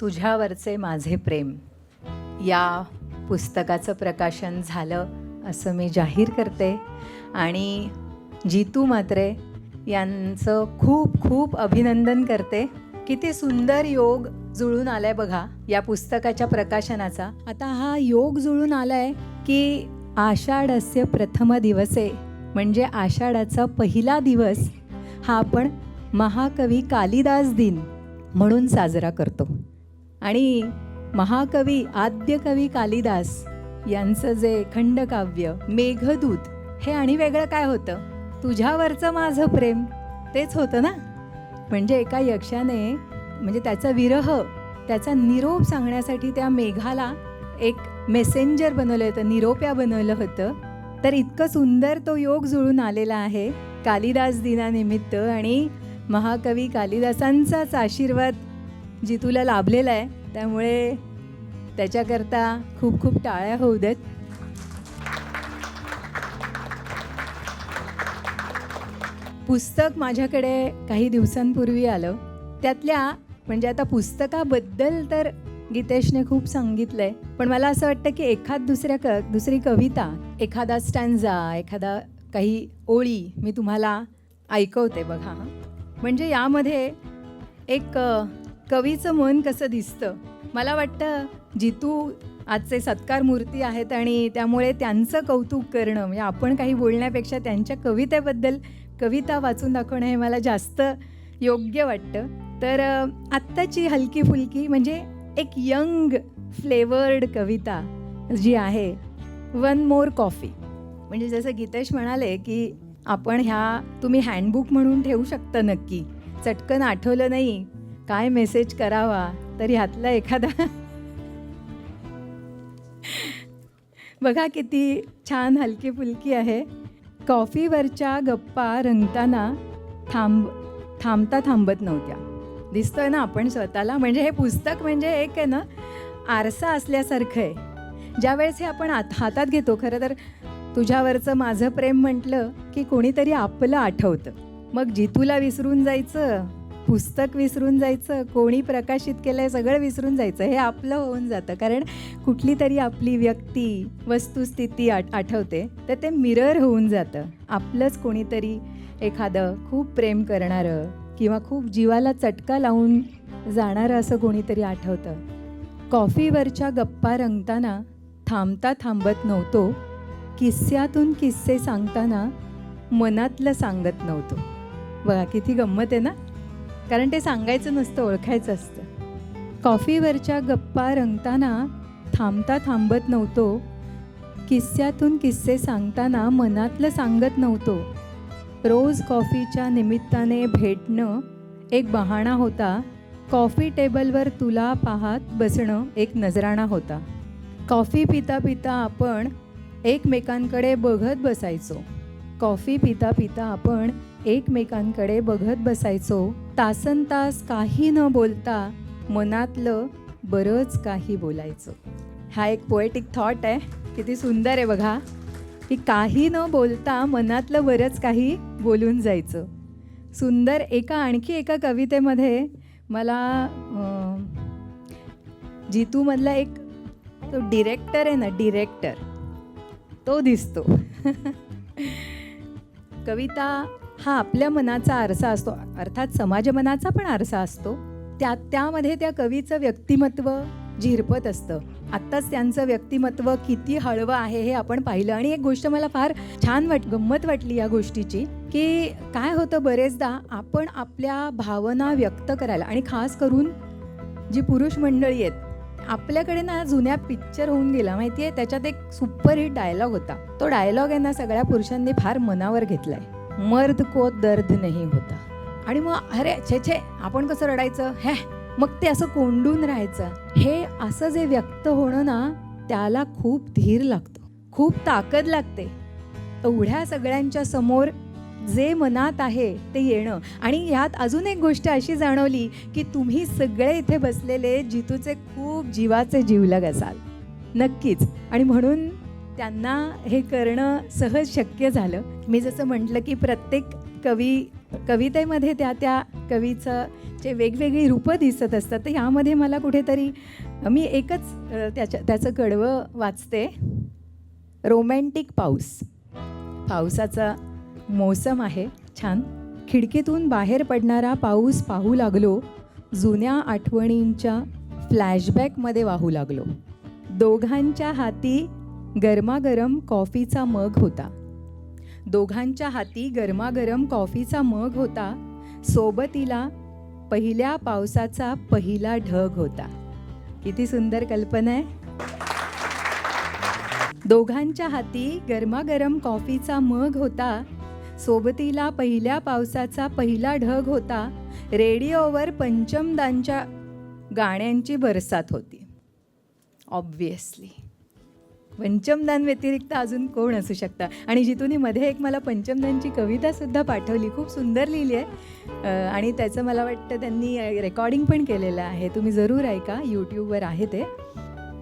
तुझ्यावरचे माझे प्रेम या पुस्तकाचं प्रकाशन झालं असं मी जाहीर करते आणि जितू म्हात्रे यांचं खूप खूप अभिनंदन करते. किती सुंदर योग जुळून आलाय बघा या पुस्तकाच्या प्रकाशनाचा. आता हा योग जुळून आलाय की आषाढस्य प्रथम दिवसे म्हणजे आषाढाचा पहिला दिवस हा आपण महाकवी कालिदास दिन म्हणून साजरा करतो. आणि महाकवी आद्यकवी कालिदास यांचं जे खंडकाव्य मेघदूत हे आणि वेगळं काय होतं, तुझ्यावरचं माझं प्रेम तेच होतं ना. म्हणजे एका यक्षाने म्हणजे त्याचा विरह त्याचा निरोप सांगण्यासाठी त्या मेघाला एक मेसेंजर बनवलं होतं, निरोप्या बनवलं होतं. तर इतकं सुंदर तो योग जुळून आलेला आहे कालिदास दिनानिमित्त आणि महाकवी कालिदासांचाच आशीर्वाद जितूला लाभलेला आहे. त्यामुळे त्याच्याकरता खूप खूप टाळ्या होऊ देत. पुस्तक माझ्याकडे काही दिवसांपूर्वी आलं. त्यातल्या म्हणजे आता पुस्तकाबद्दल तर गीतेशने खूप सांगितलं आहे, पण मला असं वाटतं की दुसरी कविता, एखादा स्टॅन्झा, एखादा काही ओळी मी तुम्हाला ऐकवते बघा. म्हणजे यामध्ये एक कवीचं मन कसं दिसतं. मला वाटतं जितू आजचे सत्कार मूर्ती आहेत आणि त्यामुळे त्यांचं कौतुक करणं म्हणजे आपण काही बोलण्यापेक्षा त्यांच्या कवितेबद्दल कविता वाचून दाखवणं हे मला जास्त योग्य वाटतं. तर आत्ताची हलकी फुलकी म्हणजे एक यंग फ्लेवर्ड कविता जी आहे वन मोर कॉफी. म्हणजे जसं गीतेश म्हणाले की आपण ह्या तुम्ही हँडबुक म्हणून ठेवू शकता नक्की. चटकन आठवलं नाही काय मेसेज करावा तर ह्यातला एखादा बघा किती छान हलकी फुलकी आहे. कॉफीवरच्या गप्पा रंगताना थांबता थांबत नव्हत्या. दिसतोय ना आपण स्वतःला. म्हणजे हे पुस्तक म्हणजे एक आहे ना आरसा असल्यासारखं आहे. ज्यावेळेस हे आपण हातात घेतो, खरं तर तुझ्यावरचं माझं प्रेम म्हटलं की कोणीतरी आपलं आठवतं. मग जितूला विसरून जायचं, पुस्तक विसरून जायचं, कोणी प्रकाशित केलं आहे सगळं विसरून जायचं, हे आपलं होऊन जातं. कारण कुठली तरी आपली व्यक्ती वस्तुस्थिती आठवते तर ते मिरर होऊन जातं. आपलंच कोणीतरी एखादं खूप प्रेम करणारं किंवा खूप जीवाला चटका लावून जाणारं असं कोणीतरी आठवतं. कॉफीवरच्या गप्पा रंगताना थांबता थांबत नव्हतो, किस्स्यातून किस्से सांगताना मनातलं सांगत नव्हतो. बघा किती गंमत आहे ना. कारण ते सांगायचं नसतं, ओळखायचं असतं. कॉफीवरच्या गप्पा रंगताना थांबता थांबत नव्हतो, किस्स्यातून किस्से सांगताना मनातलं सांगत नव्हतो. रोज कॉफीच्या निमित्ताने भेटणं एक बहाणा होता. कॉफी टेबलवर तुला पाहत बसणं एक नजराणा होता. कॉफी पिता पिता आपण एकमेकांकडे बघत बसायचो. कॉफी पिता पिता आपण एकमेकांकडे बघत बसायचो. तासनतास काही न बोलता मनातलं बरंच काही बोलायचं. हा एक पोएटिक थॉट आहे. किती सुंदर आहे बघा की काही न बोलता मनातलं बरंच काही बोलून जायचं. सुंदर. आणखी एका कवितेमध्ये मला जितूमधला एक तो डिरेक्टर आहे ना, डिरेक्टर तो दिसतो. कविता हा आपल्या मनाचा आरसा असतो, अर्थात समाज मनाचा पण आरसा असतो. त्यामध्ये त्या कवीचं व्यक्तिमत्व झिरपत असतं. आत्ताच त्यांचं व्यक्तिमत्व किती हळवं आहे हे आपण पाहिलं. आणि एक गोष्ट मला फार छान गंमत वाटली या गोष्टीची की काय होतं, बरेचदा आपण आपल्या भावना व्यक्त करायला आणि खास करून जी पुरुष मंडळी आहेत आपल्याकडे ना जुन्या पिक्चर होऊन गेला माहिती आहे. त्याच्यात एक सुपरहिट डायलॉग होता. तो डायलॉग आहे ना सगळ्या पुरुषांनी फार मनावर घेतलाय, मर्द को दर्द नाही होता. आणि मग अरे छे आपण कसं रडायचं, हे मग ते असं कोंडून राहायचं. हे असं जे व्यक्त होणं ना त्याला खूप धीर लागतो, खूप ताकद लागते. एवढ्या सगळ्यांच्या समोर जे मनात आहे ते येणं. आणि यात अजून एक गोष्ट अशी जाणवली की तुम्ही सगळे इथे बसलेले जितूचे खूप जीवाचे जीवलग असाल नक्कीच. आणि म्हणून त्यांना हे करणं सहज शक्य झालं. मी जसं म्हटलं की प्रत्येक कवितेमध्ये त्या कवीचं चे वेगवेगळी रूपं दिसत असतात. तर ह्यामध्ये मला कुठेतरी मी एकच त्याचं कडवं वाचते. रोमॅन्टिक पाऊस. पावसाचा मोसम आहे छान. खिडकीतून बाहेर पडणारा पाऊस पाहू लागलो. जुन्या आठवणींच्या फ्लॅशबॅकमध्ये वाहू लागलो. दोघांच्या हाती गरमागरम कॉफीचा मग होता. दोघांच्या हाती गरमागरम कॉफीचा मग होता. सोबतीला पहिल्या पावसाचा पहिला ढग होता. किती सुंदर कल्पना आहे. दोघांच्या हाती गरमागरम कॉफीचा मग होता. सोबतीला पहिल्या पावसाचा पहिला ढग होता. रेडिओवर पंचमदांच्या गाण्यांची बरसात होती. ऑब्व्हियसली पंचमदान व्यतिरिक्त अजून कोण असू शकतं. आणि जितूनी मध्ये एक मला पंचमदांची कवितासुद्धा पाठवली, खूप सुंदर लिहिली आहे. आणि त्याचं मला वाटतं त्यांनी रेकॉर्डिंग पण केलेलं आहे. तुम्ही जरूर ऐका, यूट्यूबवर आहे ते.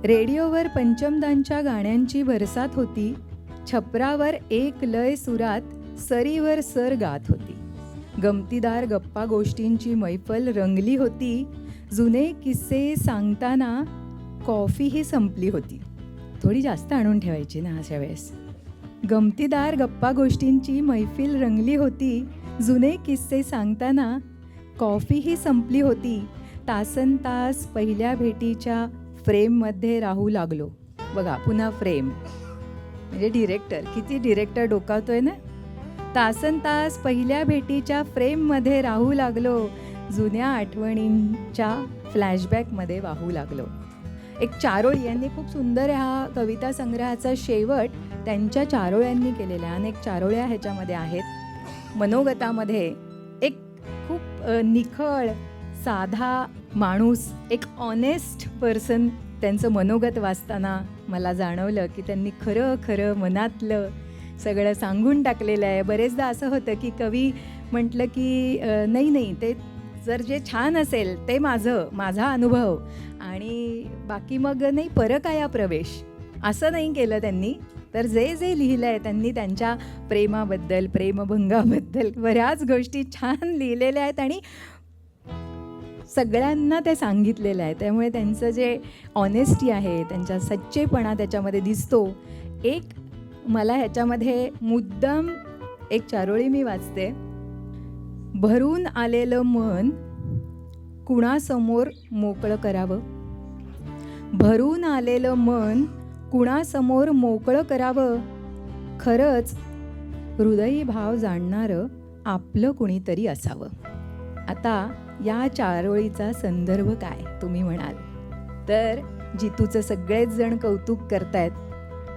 रेडिओवर पंचमदांच्या गाण्यांची बरसात होती. छपरावर एक लय सुरात सरीवर सर गात होती. गमतीदार गप्पा गोष्टींची मैफल रंगली होती. जुने किस्से सांगताना कॉफीही संपली होती. थोडी जास्त आणून ठेवायची ना अशा वेळेस. गमतीदार गप्पा गोष्टींची मैफिल रंगली होती. जुने किस्से सांगताना कॉफीही संपली होती. तासन तास पहिल्या भेटीच्या फ्रेममध्ये राहू लागलो. बघा पुन्हा फ्रेम म्हणजे डिरेक्टर, किती डिरेक्टर डोकावतोय ना. तासन तास पहिल्या भेटीच्या फ्रेममध्ये राहू लागलो. जुन्या आठवणींच्या फ्लॅशबॅकमध्ये वाहू लागलो. एक चारोळी यांनी खूप सुंदर ह्या कविता संग्रहाचा शेवट त्यांच्या चारोळ्यांनी केलेला आहे. अनेक चारोळ्या ह्याच्यामध्ये आहेत. मनोगतामध्ये एक खूप निखळ साधा माणूस, एक ऑनेस्ट पर्सन, त्यांचं मनोगत वाचताना मला जाणवलं की त्यांनी खरं खरं मनातलं सगळं सांगून टाकलेलं आहे. बरेचदा असं होतं की कवी म्हटलं की नाही ते जर जे छान असेल ते माझा अनुभव आणि बाकी मग नाही परकाया प्रवेश, असं नाही केलं त्यांनी. तर जे लिहिलं आहे त्यांनी त्यांच्या प्रेमाबद्दल, प्रेमभंगाबद्दल बऱ्याच गोष्टी छान लिहिलेल्या आहेत आणि सगळ्यांना ते सांगितलेलं आहे. त्यामुळे त्यांचं जे ऑनेस्टी आहे, त्यांचा सच्चेपणा त्याच्यामध्ये दिसतो. एक मला ह्याच्यामध्ये मुद्दाम एक चारोळी मी वाचते. भरून आलेलं मन कुणासमोर मोकळं करावं. भरून आलेलं मन कुणासमोर मोकळं करावं. खरंच हृदयी भाव जाणणारं आपलं कुणीतरी असावं. आता या चारोळीचा संदर्भ काय तुम्ही म्हणाल तर जितूचं सगळेच जण कौतुक करतायत,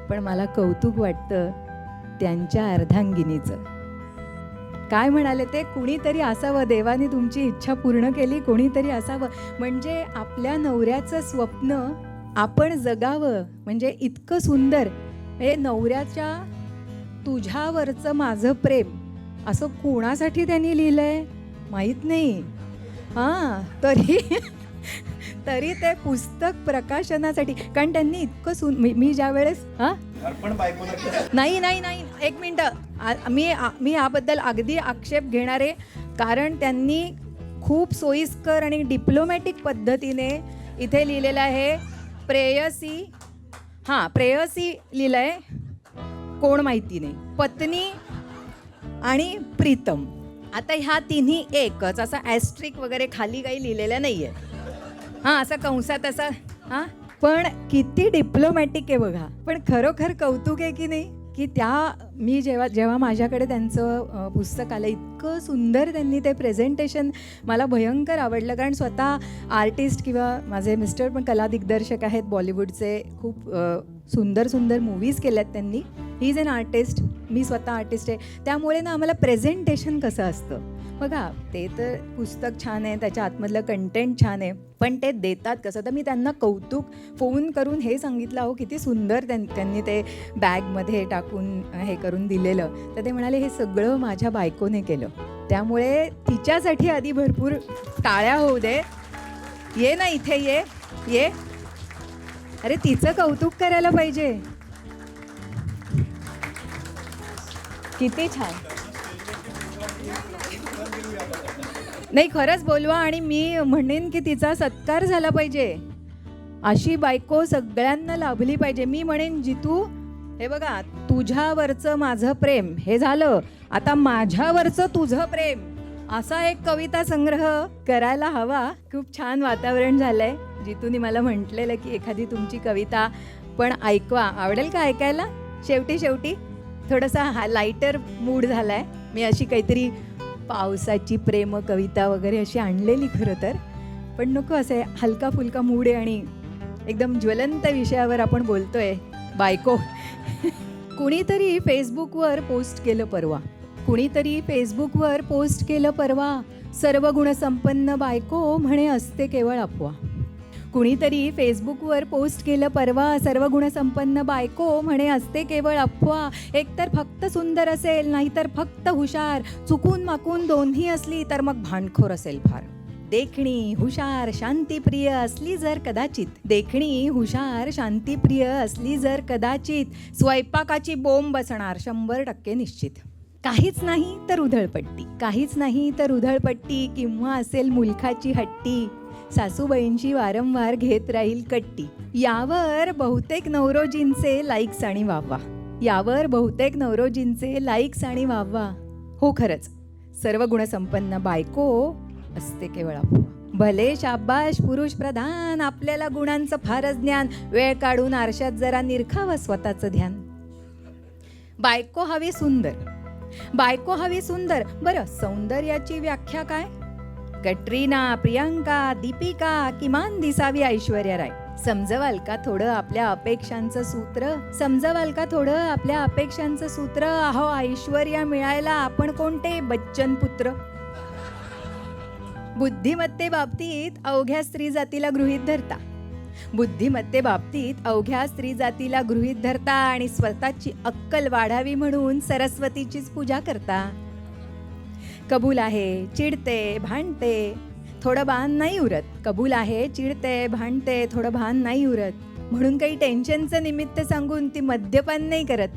पण मला कौतुक वाटतं त्यांच्या अर्धांगिनीचं. काय म्हणाले ते, कुणीतरी असावं, देवाने तुमची इच्छा पूर्ण केली, कोणीतरी असावं. म्हणजे आपल्या नवऱ्याचं स्वप्न आपण जगावं. म्हणजे इतकं सुंदर, हे नवऱ्याच्या तुझ्यावरचं माझं प्रेम असं कोणासाठी त्यांनी लिहिलंय माहीत नाही. तरी ते पुस्तक प्रकाशनासाठी, कारण त्यांनी इतकं मी ज्या वेळेस नाही एक मिनटं, मी याबद्दल अगदी आक्षेप घेणारे, कारण त्यांनी खूप सोयीस्कर आणि डिप्लोमॅटिक पद्धतीने इथे लिहिलेलं आहे प्रेयसी. प्रेयसी लिहिलंय, कोण माहिती नाही, पत्नी आणि प्रीतम. आता ह्या तिन्ही एकच, असा ॲस्ट्रिक वगैरे खाली काही लिहिलेलं नाही आहे. असा कंसात असा पण किती डिप्लोमॅटिक आहे बघा. पण खरोखर कौतुक आहे की नाही, की मी जेव्हा माझ्याकडे त्यांचं पुस्तक आलं, इतकं सुंदर त्यांनी ते प्रेझेंटेशन मला भयंकर आवडलं. कारण स्वतः आर्टिस्ट, किंवा माझे मिस्टर पण कला दिग्दर्शक आहेत बॉलिवूडचे, खूप सुंदर मूवीज केल्यात त्यांनी. ही इज एन आर्टिस्ट, मी स्वतः आर्टिस्ट आहे. त्यामुळे ना आम्हाला प्रेझेंटेशन कसं असतं बघा, ते तर पुस्तक छान आहे, त्याच्या आतमधलं कंटेंट छान आहे, पण ते देतात कसं. तर मी त्यांना कौतुक फोन करून हे सांगितलं, अहो किती सुंदर त्यांनी ते बॅगमध्ये टाकून हे करून दिलेलं. तर ते म्हणाले हे सगळं माझ्या बायकोने केलं, त्यामुळे तिच्यासाठी आधी भरपूर टाळ्या होऊ दे. ये ना इथे, ये. अरे तिचं कौतुक करायला पाहिजे. किती छान. नाही, खरंच बोलवा आणि मी म्हणेन की तिचा सत्कार झाला पाहिजे. अशी बायको सगळ्यांना लाभली पाहिजे. मी म्हणेन जितू, हे बघा, तुझ्यावरचं माझं प्रेम हे झालं, आता माझ्यावरचं तुझं प्रेम, असा एक कविता संग्रह करायला हवा. खूप छान वातावरण झालंय. जितूने मला म्हटलेलं की एखादी तुमची कविता पण ऐकवा. आवडेल का ऐकायला? शेवटी थोडासा हा लाईटर मूड झालाय. मी अशी काहीतरी पावसाची प्रेम कविता वगैरे अशी आणलेली खरं तर, पण नको, असे हलका फुलका मूड आहे आणि एकदम ज्वलंत विषयावर आपण बोलतोय. बायको. कुणीतरी फेसबुकवर पोस्ट केलं परवा, सर्व गुणसंपन्न बायको म्हणे असते केवळ अफवा. कुणीतरी फेसबुकवर पोस्ट केलं परवा, सर्व गुणसंपन्न बायको म्हणे असते केवळ अफवा. एकतर फक्त सुंदर असेल, नाहीतर फक्त हुशार, चुकून माकून दोन्ही असली तर मग भांडखोर असेल फार. देखणी हुशार शांतिप्रिय असली जर कदाचित, स्वयंपाकाची बोंब बसणार 100% निश्चित. काहीच नाही तर उधळपट्टी किंवा असेल मुलखाची हट्टी, सासूबाईंची वारंवार घेत राहील कट्टी. यावर बहुतेक नवरोजींचे लाईक्स आणि वाहवा. हो, खरंच सर्व गुणसंपन्न बायको असते केवळ अफवा. भले शाबाश पुरुष प्रधान, आपल्याला गुणांचं फारच ज्ञान, वेळ काढून आरशात जरा निरखावं स्वतःचं ध्यान. बायको हवी सुंदर. बरं, सौंदर्याची व्याख्या काय? कटरीना, प्रियांका, दीपिका, किमान दिसावी ऐश्वर्या राय. समजवाल का थोडं आपल्या अपेक्षांचं सूत्र? अहो, ऐश्वर्या मिळायला आपण कोणते बच्चन पुत्र? बुद्धिमत्ते बाबतीत अवघ्या स्त्री जातीला गृहीत धरता आणि स्वतःची अक्कल वाढावी म्हणून सरस्वतीचीच पूजा करता. कबूल आहे, चिडते, भांडते, थोडं भान नाही उरत, म्हणून काही टेन्शनचं निमित्त सांगून ती मद्यपान नाही करत.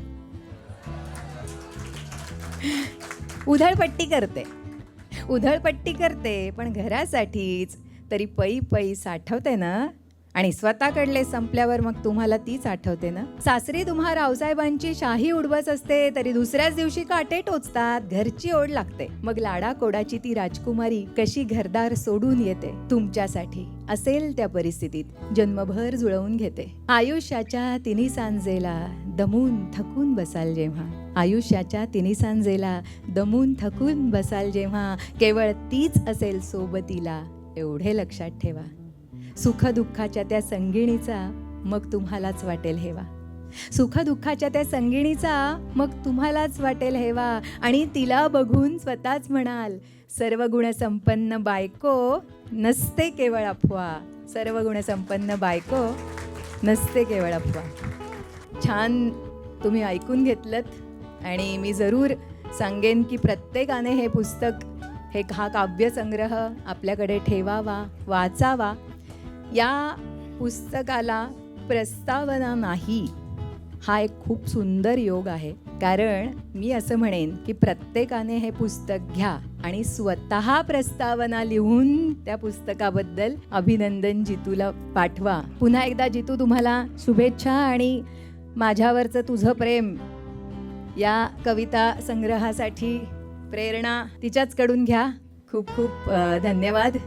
उधळपट्टी करते पण घरासाठीच, तरी पै साठवते ना, आणि स्वतःकडले संपल्यावर मग तुम्हाला तीच आठवते ना. सासरी तुम्हा रावसाहेबांची शाही उडवत असते, तरी दुसऱ्याच दिवशी काटे टोचतात, घरची ओढ लागते. मग लाडाकोडाची ती राजकुमारी कशी घरदार सोडून येते, तुमच्यासाठी असेल त्या परिस्थितीत जन्मभर जुळवून घेते. आयुष्याच्या तिन्ही सांजेला दमून थकून बसाल जेव्हा, केवळ तीच असेल सोबतीला, एवढे लक्षात ठेवा. सुखदुःखाच्या त्या संगिणीचा मग तुम्हालाच वाटेल हेवा, आणि तिला बघून स्वतःच म्हणाल, सर्व गुणसंपन्न बायको नसते केवळ अफवा. छान तुम्ही ऐकून घेतलत, आणि मी जरूर सांगेन की प्रत्येकाने हे पुस्तक, हा काव्यसंग्रह आपल्याकडे ठेवावा, वाचावा. या पुस्तकाला प्रस्तावना नाही, हा एक खूप सुंदर योग आहे. कारण मी असं म्हणेन की प्रत्येकाने हे पुस्तक घ्या आणि स्वतः प्रस्तावना लिहून त्या पुस्तकाबद्दल अभिनंदन जितूला पाठवा. पुन्हा एकदा जितू, तुम्हाला शुभेच्छा, आणि माझ्यावरचं तुझं प्रेम या कविता संग्रहासाठी प्रेरणा तिच्याचकडून घ्या. खूप खूप धन्यवाद.